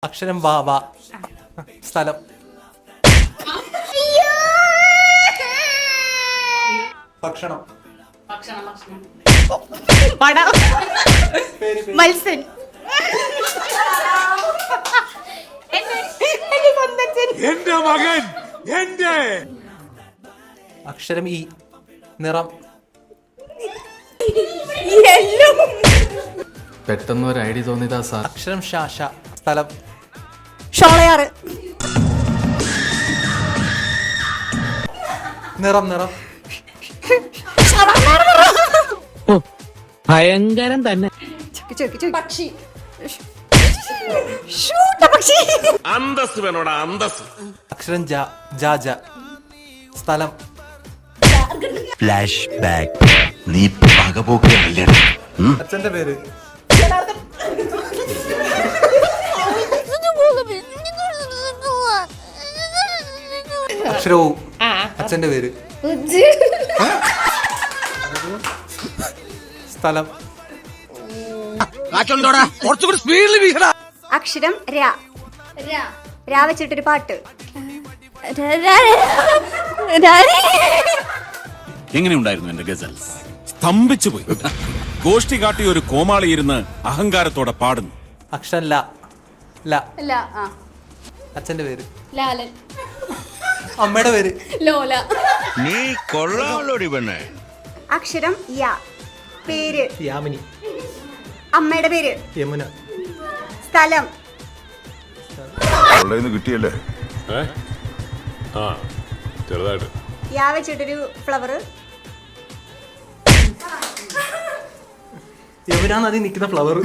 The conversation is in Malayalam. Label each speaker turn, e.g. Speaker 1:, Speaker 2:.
Speaker 1: അക്ഷരം വാ വാ. സ്ഥലം ഭക്ഷണം.
Speaker 2: മത്സ്യൻ.
Speaker 3: എന്റെ മകൻ എന്റെ.
Speaker 1: അക്ഷരം ഈ. നിറം
Speaker 4: പെട്ടെന്ന് ഒരു ഐഡിയ തോന്നിയതാ സാർ.
Speaker 1: അക്ഷരം ഷാ ഷ. സ്ഥലം
Speaker 2: ഷോളയാറ്.
Speaker 1: നിറം നിറം
Speaker 5: ഭയങ്കരം തന്നെ.
Speaker 2: പക്ഷി.
Speaker 3: അന്തസ് വേണോടാ അന്തസ്.
Speaker 1: അക്ഷരം ജ ജാ ജ. സ്ഥലം
Speaker 6: ഫ്ലാഷ് ബാക്ക്. നീ പകപോക്കല്ലേ?
Speaker 1: അച്ഛന്റെ പേര് അക്ഷരവും അച്ഛന്റെ പേര്. സ്ഥലം
Speaker 3: കുറച്ചുകൂടി സ്പീഡിൽ വീശടാ.
Speaker 2: അക്ഷരം രാ. രാ വെച്ചിട്ടൊരു പാട്ട്.
Speaker 3: എങ്ങനെയുണ്ടായിരുന്നു എന്റെ ഗസൽ? സ്തംഭിച്ചു പോയി. ഗോഷ്ടി കാട്ടി ഒരു കോമാളി ഇരുന്ന് അഹങ്കാരത്തോടെ പാടുന്നു.
Speaker 1: അക്ഷരം ല ല.
Speaker 2: ആ.
Speaker 1: അച്ഛന്റെ പേര്.
Speaker 2: ലാലൻ.
Speaker 1: അമ്മയുടെ പേര്.
Speaker 2: ലോല.
Speaker 6: നീ കൊള്ളാമല്ലോടി പെണ്ണേ.
Speaker 2: അക്ഷരം യാ. പേര്.
Speaker 1: യാമിനി.
Speaker 2: അമ്മയുടെ പേര്.
Speaker 1: യമുന.
Speaker 2: സ്ഥലം
Speaker 6: കിട്ടിയല്ലേ?
Speaker 3: ചെറുതായിട്ട്.
Speaker 2: യാ വെച്ചിട്ടൊരു ഫ്ലവർ.
Speaker 1: യമുന നദി നിൽക്കുന്ന ഫ്ലവർ.